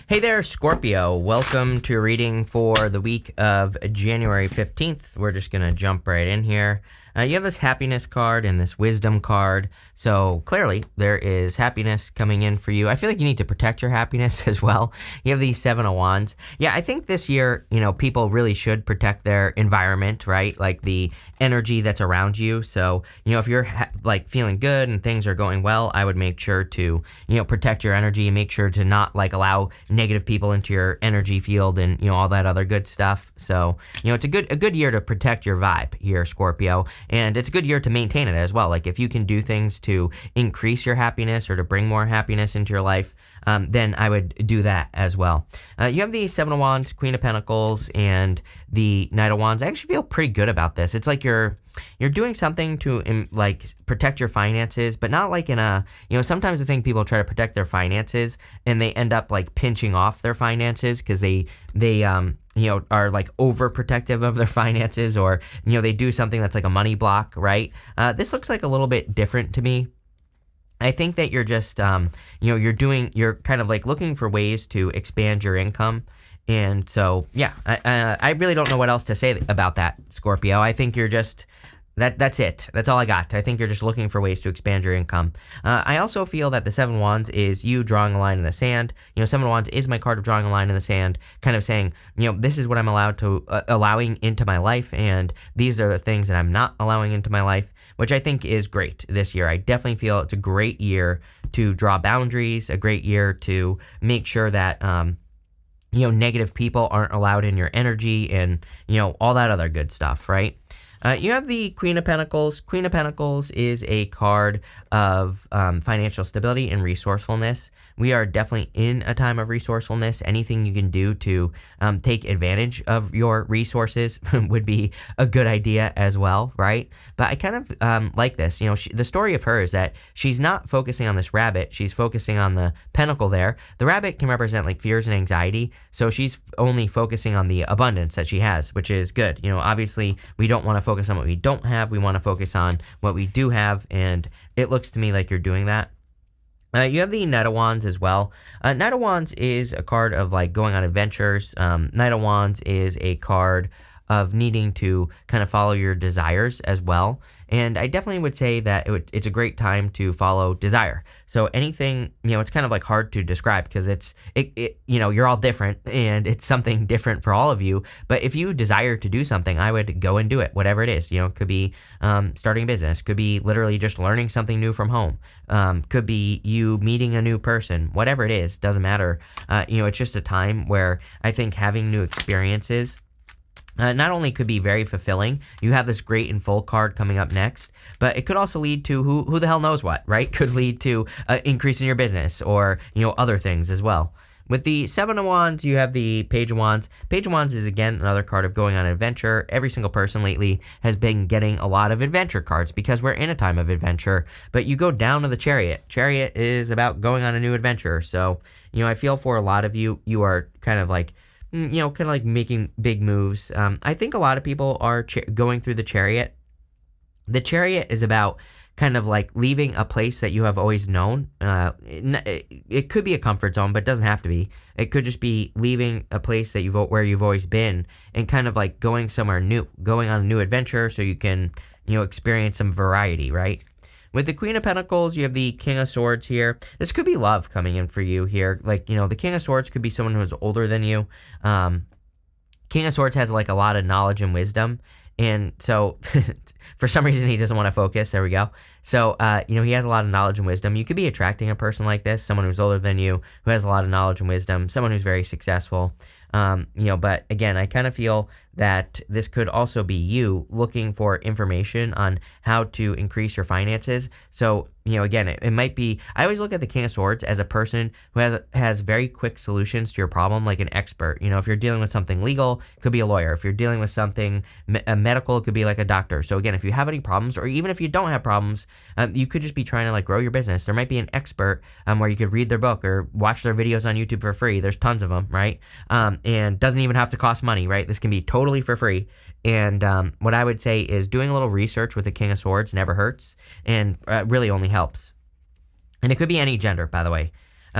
Hey there, Scorpio. Welcome to a reading for the week of January 15th. We're just going to jump right in here. You have this happiness card and this wisdom card. So clearly there is happiness coming in for you. I feel like you need to protect your happiness as well. You have these Seven of Wands. Yeah, I think this year, people really should protect their environment, right? Like the energy that's around you. So, if you're feeling good and things are going well, I would make sure to, protect your energy and make sure to not allow negative people into your energy field and, all that other good stuff. So, it's a good year to protect your vibe here, Scorpio. And it's a good year to maintain it as well. Like if you can do things to increase your happiness or to bring more happiness into your life, then I would do that as well. You have the Seven of Wands, Queen of Pentacles, and the Knight of Wands. I actually feel pretty good about this. It's like you're doing something to protect your finances, but not like in a, sometimes I think people try to protect their finances and they end up pinching off their finances because they are overprotective of their finances, or, they do something that's like a money block, right? This looks like a little bit different to me. I think that you're just, you're kind of looking for ways to expand your income. And so, yeah, I really don't know what else to say about that, Scorpio. I think you're just, that's it. That's all I got. I think you're just looking for ways to expand your income. I also feel that the Seven of Wands is you drawing a line in the sand. Seven of Wands is my card of drawing a line in the sand, kind of saying, this is what I'm allowing into my life, and these are the things that I'm not allowing into my life, which I think is great this year. I definitely feel it's a great year to draw boundaries, a great year to make sure that, negative people aren't allowed in your energy and, all that other good stuff, right? You have the Queen of Pentacles. Queen of Pentacles is a card of financial stability and resourcefulness. We are definitely in a time of resourcefulness. Anything you can do to take advantage of your resources would be a good idea as well, right? But I kind of like this. The story of her is that she's not focusing on this rabbit. She's focusing on the pentacle there. The rabbit can represent fears and anxiety. So she's only focusing on the abundance that she has, which is good. Obviously, we don't want to focus on what we don't have. We want to focus on what we do have. And it looks to me like you're doing that. You have the Knight of Wands as well. Knight of Wands is a card of going on adventures. Knight of Wands is a card of needing to kind of follow your desires as well. And I definitely would say that it's a great time to follow desire. So anything, it's kind of hard to describe because you're all different and it's something different for all of you. But if you desire to do something, I would go and do it, whatever it is. It could be starting a business, could be literally just learning something new from home, could be you meeting a new person, whatever it is, doesn't matter. It's just a time where I think having new experiences not only could be very fulfilling. You have this great and full card coming up next, but it could also lead to who the hell knows what, right? Could lead to increase in your business or, other things as well. With the Seven of Wands, you have the Page of Wands. Page of Wands is, again, another card of going on an adventure. Every single person lately has been getting a lot of adventure cards because we're in a time of adventure. But you go down to the Chariot. Chariot is about going on a new adventure. So, I feel for a lot of you, you are kind of making big moves. I think a lot of people are going through the Chariot. The Chariot is about kind of leaving a place that you have always known. It could be a comfort zone, but it doesn't have to be. It could just be leaving a place that where you've always been and kind of going somewhere new, going on a new adventure so you can, experience some variety, right? With the Queen of Pentacles, you have the King of Swords here. This could be love coming in for you here. The King of Swords could be someone who is older than you. King of Swords has a lot of knowledge and wisdom. And so for some reason, he doesn't want to focus. There we go. So, he has a lot of knowledge and wisdom. You could be attracting a person like this, someone who's older than you, who has a lot of knowledge and wisdom, someone who's very successful. But again, I kind of feel that this could also be you looking for information on how to increase your finances. So, again, it might be, I always look at the King of Swords as a person who has very quick solutions to your problem, like an expert. If you're dealing with something legal, it could be a lawyer. If you're dealing with something medical, it could be like a doctor. So again, if you have any problems, or even if you don't have problems, you could just be trying to grow your business. There might be an expert where you could read their book or watch their videos on YouTube for free. There's tons of them, right? And doesn't even have to cost money, right? This can be totally for free. And what I would say is doing a little research with the King of Swords never hurts and really only helps. And it could be any gender, by the way.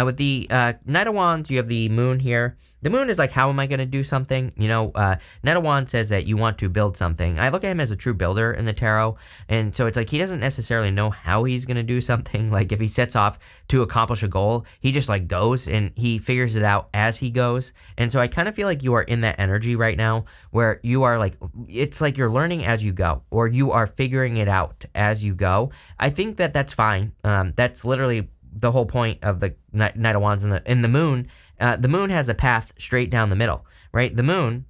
With the Knight of Wands, you have the Moon here. The Moon is like, how am I going to do something? Knight of Wands says that you want to build something. I look at him as a true builder in the tarot, and so it's like he doesn't necessarily know how he's going to do something. Like if he sets off to accomplish a goal, he just like goes and he figures it out as he goes. And so I kind of feel like you are in that energy right now where you are like, it's like you're learning as you go, or you are figuring it out as you go. I think that that's fine. That's literally the whole point of the Knight of Wands in the Moon. The Moon has a path straight down the middle, right? The Moon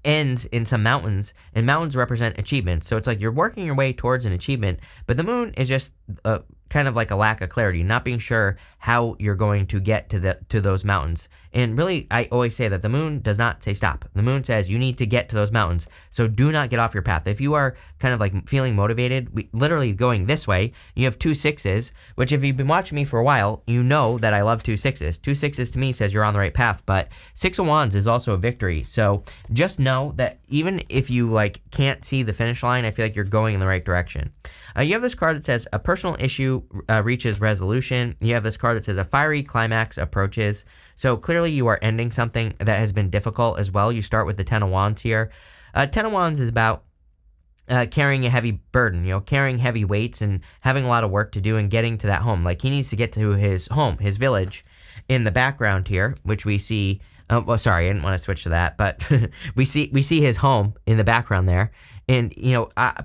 ends in some mountains, and mountains represent achievements. So it's like you're working your way towards an achievement, but the Moon is just kind of like a lack of clarity, not being sure how you're going to get to those mountains. And really, I always say that the Moon does not say stop. The Moon says you need to get to those mountains, so do not get off your path. If you are kind of like feeling motivated, literally going this way, you have 2 6s, which if you've been watching me for a while, you know that I love 2 6s. 2 6s to me says you're on the right path, but 6 of Wands is also a victory. So just know that even if you like can't see the finish line, I feel like you're going in the right direction. You have this card that says a personal issue reaches resolution. You have this card that says a fiery climax approaches. So clearly you are ending something that has been difficult as well. You start with the 10 of Wands here. 10 of Wands is about carrying a heavy burden, carrying heavy weights and having a lot of work to do and getting to that home. Like he needs to get to his home, his village in the background here, which we see. Well, sorry, I didn't want to switch to that, but we see his home in the background there. And,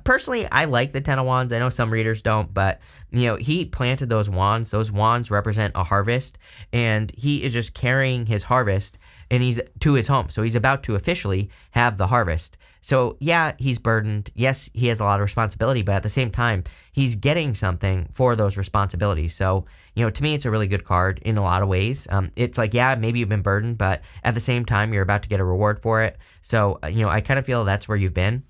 personally, I like the 10 of Wands. I know some readers don't, but, he planted those wands. Those wands represent a harvest, and he is just carrying his harvest, and he's to his home. So he's about to officially have the harvest. So, yeah, he's burdened. Yes, he has a lot of responsibility, but at the same time, he's getting something for those responsibilities. So, to me, it's a really good card in a lot of ways. It's like, yeah, maybe you've been burdened, but at the same time, you're about to get a reward for it. So, I kind of feel that's where you've been.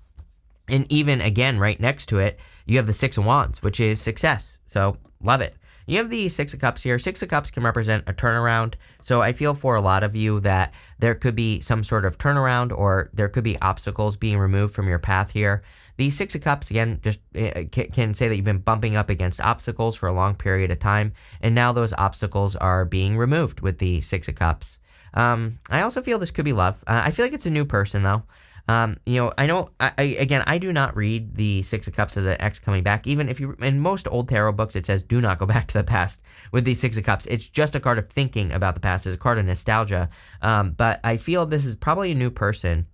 And even, again, right next to it, you have the 6 of Wands, which is success. So, love it. You have the 6 of Cups here. 6 of Cups can represent a turnaround. So, I feel for a lot of you that there could be some sort of turnaround or there could be obstacles being removed from your path here. The 6 of Cups, again, just can say that you've been bumping up against obstacles for a long period of time. And now those obstacles are being removed with the 6 of Cups. I also feel this could be love. I feel like it's a new person, though. I know, I do not read the 6 of Cups as an ex coming back. Even if you, in most old tarot books, it says do not go back to the past with the 6 of Cups. It's just a card of thinking about the past. It's a card of nostalgia. But I feel this is probably a new person.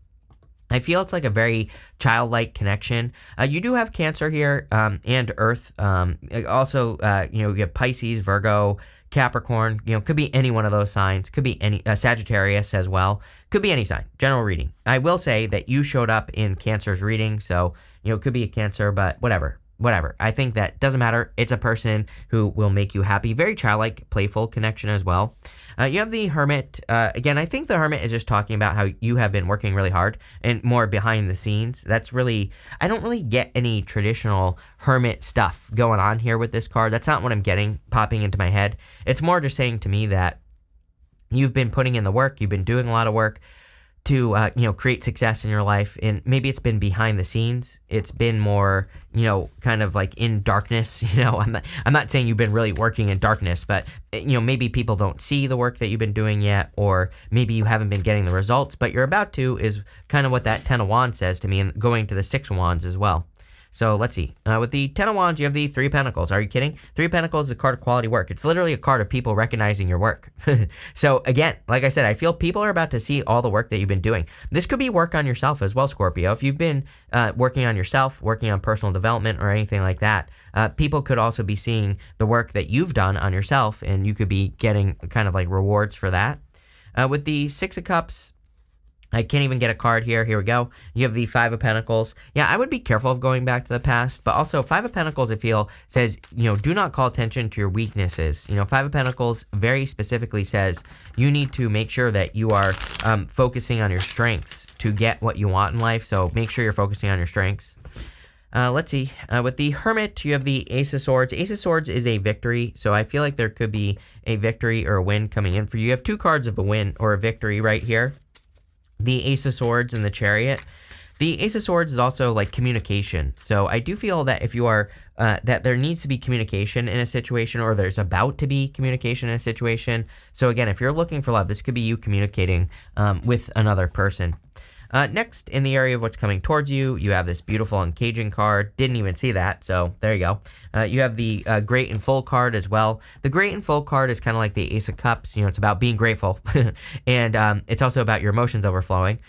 I feel it's like a very childlike connection. You do have Cancer here, and Earth. Also, you have Pisces, Virgo, Capricorn, could be any one of those signs. Could be any Sagittarius as well. Could be any sign. General reading. I will say that you showed up in Cancer's reading, so it could be a Cancer, but whatever. I think that doesn't matter. It's a person who will make you happy. Very childlike, playful connection as well. You have the Hermit. Again, I think the Hermit is just talking about how you have been working really hard and more behind the scenes. That's really, I don't really get any traditional Hermit stuff going on here with this card. That's not what I'm getting popping into my head. It's more just saying to me that you've been putting in the work. You've been doing a lot of work to create success in your life, and maybe it's been behind the scenes. It's been more kind of like in darkness. I'm not saying you've been really working in darkness, but maybe people don't see the work that you've been doing yet, or maybe you haven't been getting the results, but you're about to, is kind of what that 10 of Wands says to me, and going to the 6 of Wands as well. So let's see. With the 10 of Wands, you have the 3 of Pentacles. Are you kidding? 3 of Pentacles is a card of quality work. It's literally a card of people recognizing your work. So again, like I said, I feel people are about to see all the work that you've been doing. This could be work on yourself as well, Scorpio. If you've been working on yourself, working on personal development or anything like that, people could also be seeing the work that you've done on yourself, and you could be getting kind of like rewards for that. With the 6 of Cups, I can't even get a card here. Here we go. You have the 5 of Pentacles. Yeah, I would be careful of going back to the past, but also 5 of Pentacles, I feel, says, do not call attention to your weaknesses. 5 of Pentacles very specifically says you need to make sure that you are focusing on your strengths to get what you want in life. So make sure you're focusing on your strengths. Let's see. With the Hermit, you have the Ace of Swords. Ace of Swords is a victory, so I feel like there could be a victory or a win coming in for you. You have 2 cards of a win or a victory right here. The Ace of Swords and the Chariot. The Ace of Swords is also like communication. So I do feel that if you are that there needs to be communication in a situation, or there's about to be communication in a situation. So again, if you're looking for love, this could be you communicating with another person. Next, in the area of what's coming towards you, you have this beautiful engaging card. Didn't even see that, so there you go. You have the Great and Full card as well. The Great and Full card is kind of like the Ace of Cups. It's about being grateful, and it's also about your emotions overflowing.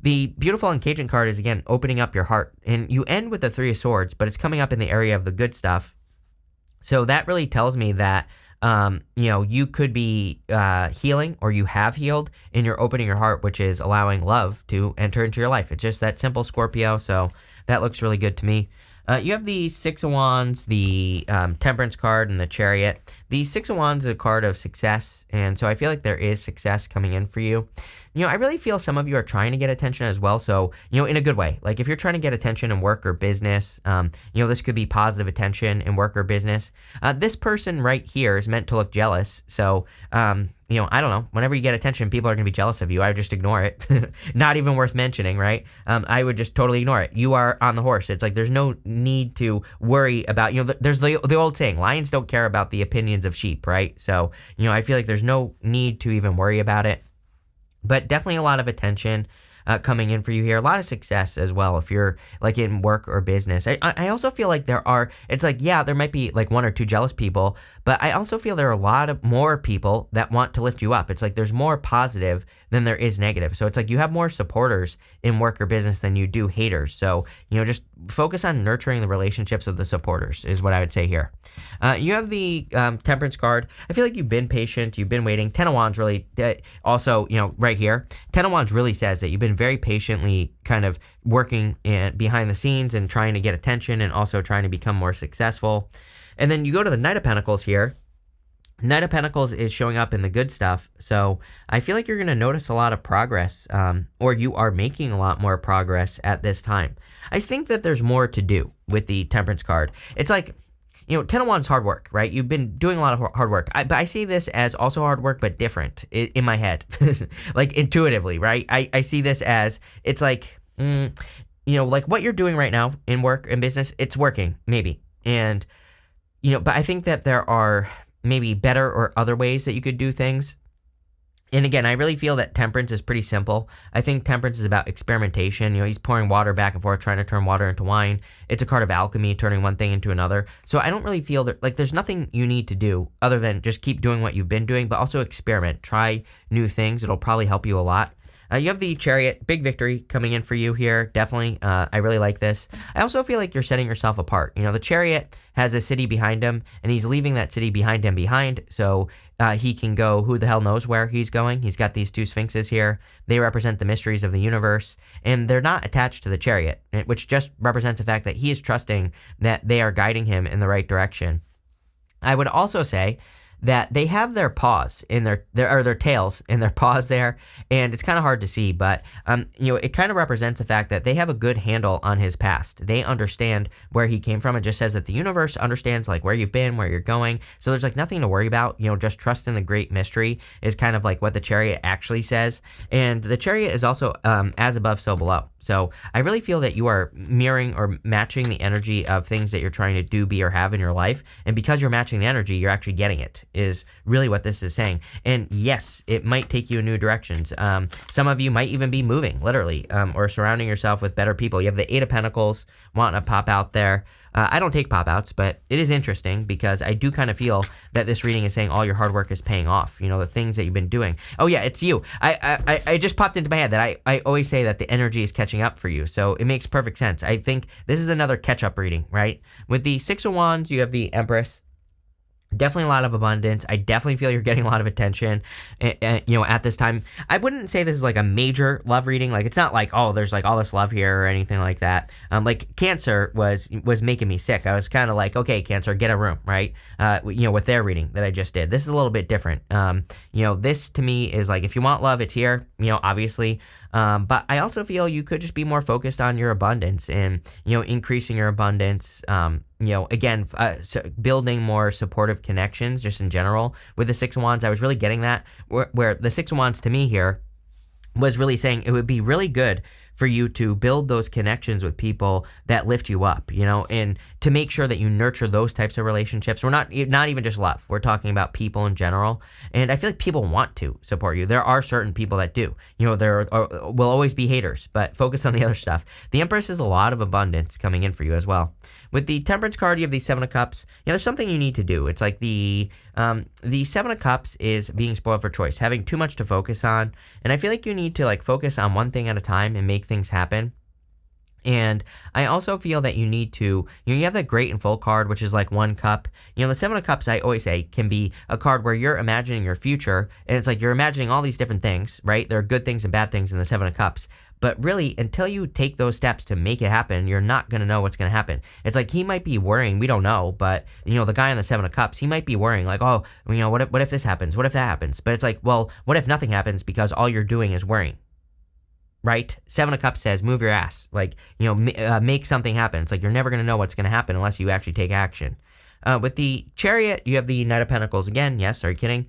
The Beautiful Engaging card is, again, opening up your heart. And you end with the Three of Swords, but it's coming up in the area of the good stuff. So that really tells me that, you could be healing, or you have healed, and you're opening your heart, which is allowing love to enter into your life. It's just that simple, Scorpio. So that looks really good to me. You have the Six of Wands, the Temperance card, and the Chariot. The Six of Wands is a card of success, and so I feel like there is success coming in for you. I really feel some of you are trying to get attention as well, so, in a good way. Like, if you're trying to get attention in work or business, this could be positive attention in work or business. This person right here is meant to look jealous, so, I don't know. Whenever you get attention, people are going to be jealous of you. I would just ignore it. Not even worth mentioning, right? I would just totally ignore it. You are on the horse. It's like there's no need to worry about, there's the old saying, lions don't care about the opinions of sheep, right? So, I feel like there's no need to even worry about it. But definitely a lot of attention coming in for you here. A lot of success as well if you're like in work or business. I also feel like there might be like one or two jealous people, but I also feel there are a lot of more people that want to lift you up. It's like there's more positive than there is negative. So it's like you have more supporters in work or business than you do haters. So, just focus on nurturing the relationships of the supporters is what I would say here. You have the Temperance card. I feel like you've been patient. You've been waiting. Ten of Wands really also, right here. Ten of Wands really says that you've been very patiently kind of working behind the scenes and trying to get attention and also trying to become more successful. And then you go to the Knight of Pentacles here. Knight of Pentacles is showing up in the good stuff. So I feel like you're going to notice a lot of progress, or you are making a lot more progress at this time. I think that there's more to do with the Temperance card. It's like, Ten of Wands hard work, right? You've been doing a lot of hard work. But I see this as also hard work, but different in my head, like intuitively, right? I see this as, it's like, like what you're doing right now in work and business, it's working, maybe. And, but I think that there are maybe better or other ways that you could do things. And again, I really feel that Temperance is pretty simple. I think Temperance is about experimentation. He's pouring water back and forth, trying to turn water into wine. It's a card of alchemy, turning one thing into another. So I don't really feel that, like, there's nothing you need to do other than just keep doing what you've been doing, but also experiment. Try new things. It'll probably help you a lot. You have the Chariot, big victory coming in for you here. Definitely. I really like this. I also feel like you're setting yourself apart. The Chariot has a city behind him, and he's leaving that city behind him behind. So he can go, who the hell knows where he's going. He's got these two Sphinxes here. They represent the mysteries of the universe, and they're not attached to the Chariot, which just represents the fact that he is trusting that they are guiding him in the right direction. I would also say that they have their paws in their tails in their paws there, and it's kind of hard to see, but it kind of represents the fact that they have a good handle on his past. They understand where he came from. It just says that the universe understands like where you've been, where you're going. So there's like nothing to worry about. Just trust in the great mystery is kind of like what the Chariot actually says. And the Chariot is also as above, so below. So I really feel that you are mirroring or matching the energy of things that you're trying to do, be, or have in your life. And because you're matching the energy, you're actually getting it, is really what this is saying. And yes, it might take you in new directions. Some of you might even be moving, literally, or surrounding yourself with better people. You have the Eight of Pentacles wanting to pop out there. I don't take pop-outs, but it is interesting because I do kind of feel that this reading is saying all your hard work is paying off, the things that you've been doing. Oh yeah, it's you. I just popped into my head that I always say that the energy is catching up for you, so it makes perfect sense. I think this is another catch-up reading, right? With the Six of Wands, you have the Empress. Definitely a lot of abundance. I definitely feel you're getting a lot of attention, at this time. I wouldn't say this is like a major love reading. Like, it's not like, oh, there's like all this love here or anything like that. Like Cancer was making me sick. I was kind of like, okay, Cancer, get a room, right? With their reading that I just did. This is a little bit different. This to me is like, if you want love, it's here, obviously. But I also feel you could just be more focused on your abundance and, increasing your abundance, so building more supportive connections just in general. With the Six of Wands, I was really getting that where the Six of Wands to me here was really saying it would be really good for you to build those connections with people that lift you up, and to make sure that you nurture those types of relationships. We're not even just love. We're talking about people in general. And I feel like people want to support you. There are certain people that do. Will always be haters, but focus on the other stuff. The Empress is a lot of abundance coming in for you as well. With the Temperance card, you have the Seven of Cups. There's something you need to do. It's like the Seven of Cups is being spoiled for choice, having too much to focus on. And I feel like you need to focus on one thing at a time and make things happen. And I also feel that you need to, you have that Great and Full card, which is like one cup. The Seven of Cups, I always say, can be a card where you're imagining your future. And it's like you're imagining all these different things, right? There are good things and bad things in the Seven of Cups. But really, until you take those steps to make it happen, you're not going to know what's going to happen. It's like he might be worrying. We don't know. But, the guy on the Seven of Cups, he might be worrying like, oh, what if this happens? What if that happens? But it's like, well, what if nothing happens because all you're doing is worrying? Right? Seven of Cups says, move your ass. Make something happen. It's like you're never going to know what's going to happen unless you actually take action. With the Chariot, you have the Knight of Pentacles again. Yes, are you kidding?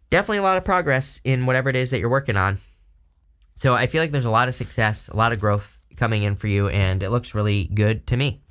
Definitely a lot of progress in whatever it is that you're working on. So I feel like there's a lot of success, a lot of growth coming in for you, and it looks really good to me.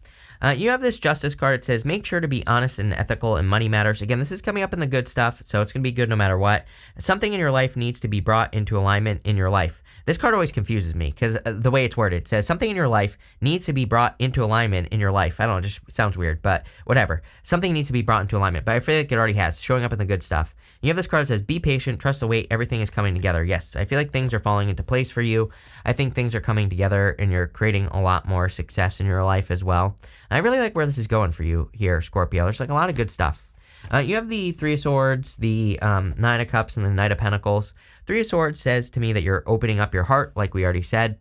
You have this Justice card. It says, make sure to be honest and ethical in money matters. Again, this is coming up in the good stuff, so it's going to be good no matter what. Something in your life needs to be brought into alignment in your life. This card always confuses me because the way it's worded, it says something in your life needs to be brought into alignment in your life. I don't know, it just sounds weird, but whatever. Something needs to be brought into alignment, but I feel like it already has, showing up in the good stuff. You have this card that says, be patient, trust the wait, everything is coming together. Yes, I feel like things are falling into place for you. I think things are coming together and you're creating a lot more success in your life as well. I really like where this is going for you here, Scorpio. There's a lot of good stuff. You have the Three of Swords, the Nine of Cups, and the Knight of Pentacles. Three of Swords says to me that you're opening up your heart, like we already said.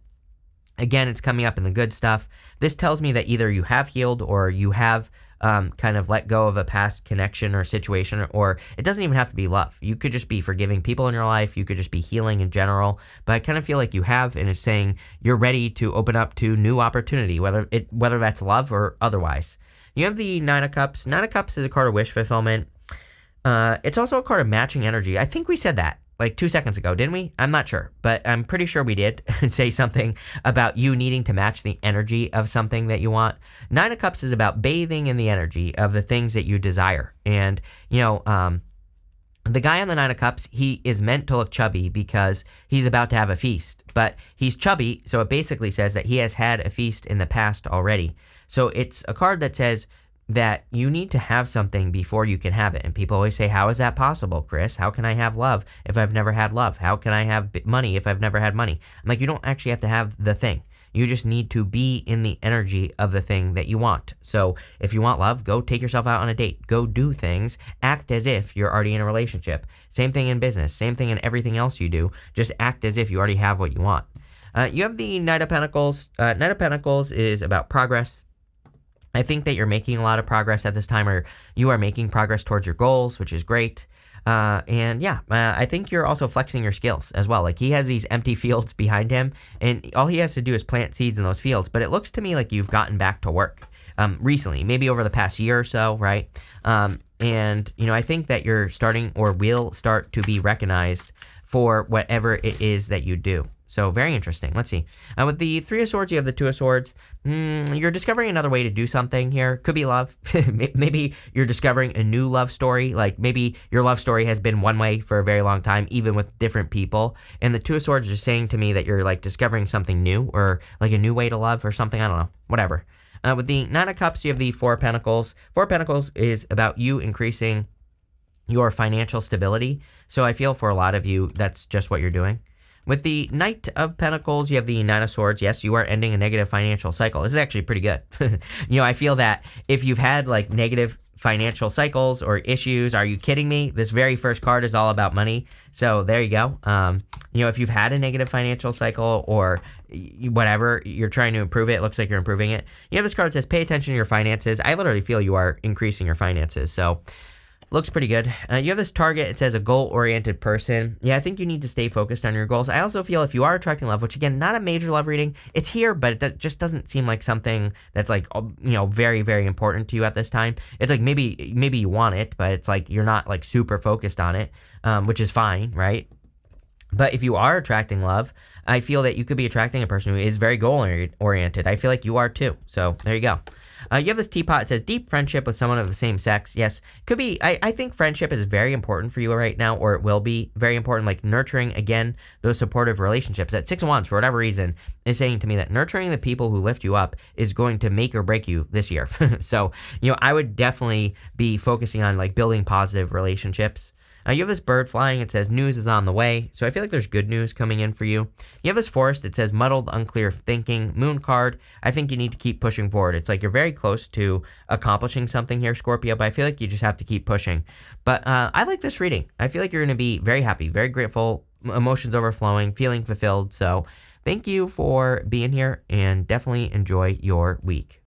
Again, it's coming up in the good stuff. This tells me that either you have healed or you have kind of let go of a past connection or situation, or it doesn't even have to be love. You could just be forgiving people in your life. You could just be healing in general. But I kind of feel like you have, and it's saying you're ready to open up to new opportunity, whether that's love or otherwise. You have the Nine of Cups. Nine of Cups is a card of wish fulfillment. It's also a card of matching energy. I think we said that 2 seconds ago, didn't we? I'm not sure, but I'm pretty sure we did say something about you needing to match the energy of something that you want. Nine of Cups is about bathing in the energy of the things that you desire. And, the guy on the Nine of Cups, he is meant to look chubby because he's about to have a feast. But he's chubby, so it basically says that he has had a feast in the past already. So it's a card that says that you need to have something before you can have it. And people always say, how is that possible, Chris? How can I have love if I've never had love? How can I have money if I've never had money? I'm like, you don't actually have to have the thing. You just need to be in the energy of the thing that you want. So if you want love, go take yourself out on a date. Go do things. Act as if you're already in a relationship. Same thing in business. Same thing in everything else you do. Just act as if you already have what you want. You have the Knight of Pentacles. Knight of Pentacles is about progress. I think that you're making a lot of progress at this time, or you are making progress towards your goals, which is great. I think you're also flexing your skills as well. He has these empty fields behind him, and all he has to do is plant seeds in those fields. But it looks to me like you've gotten back to work recently, maybe over the past year or so, right? I think that you're starting or will start to be recognized for whatever it is that you do. So very interesting. Let's see. With the Three of Swords, you have the Two of Swords. You're discovering another way to do something here. Could be love. Maybe you're discovering a new love story. Maybe your love story has been one way for a very long time, even with different people. And the Two of Swords is saying to me that you're discovering something new, or a new way to love or something. I don't know. Whatever. With the Nine of Cups, you have the Four of Pentacles. Four of Pentacles is about you increasing your financial stability. So I feel for a lot of you, that's just what you're doing. With the Knight of Pentacles, you have the Nine of Swords. Yes, you are ending a negative financial cycle. This is actually pretty good. I feel that if you've had negative financial cycles or issues, are you kidding me? This very first card is all about money. So there you go. If you've had a negative financial cycle or whatever, you're trying to improve it. It looks like you're improving it. You have this card that says, pay attention to your finances. I literally feel you are increasing your finances. So looks pretty good. You have this target. It says a goal-oriented person. Yeah, I think you need to stay focused on your goals. I also feel if you are attracting love, which again, not a major love reading, it's here, but it just doesn't seem like something that's very, very important to you at this time. It's maybe you want it, but it's you're not super focused on it, which is fine, right? But if you are attracting love, I feel that you could be attracting a person who is very goal oriented. I feel like you are too. So there you go. You have this teapot. It says deep friendship with someone of the same sex. Yes, could be. I think friendship is very important for you right now, or it will be very important. Like nurturing, again, those supportive relationships. That Six of Wands, for whatever reason, is saying to me that nurturing the people who lift you up is going to make or break you this year. So, I would definitely be focusing on like building positive relationships. You have this bird flying. It says news is on the way. So I feel like there's good news coming in for you. You have this forest. It says muddled, unclear thinking. Moon card. I think you need to keep pushing forward. It's like you're very close to accomplishing something here, Scorpio, but I feel like you just have to keep pushing. But I like this reading. I feel like you're going to be very happy, very grateful, emotions overflowing, feeling fulfilled. So thank you for being here and definitely enjoy your week.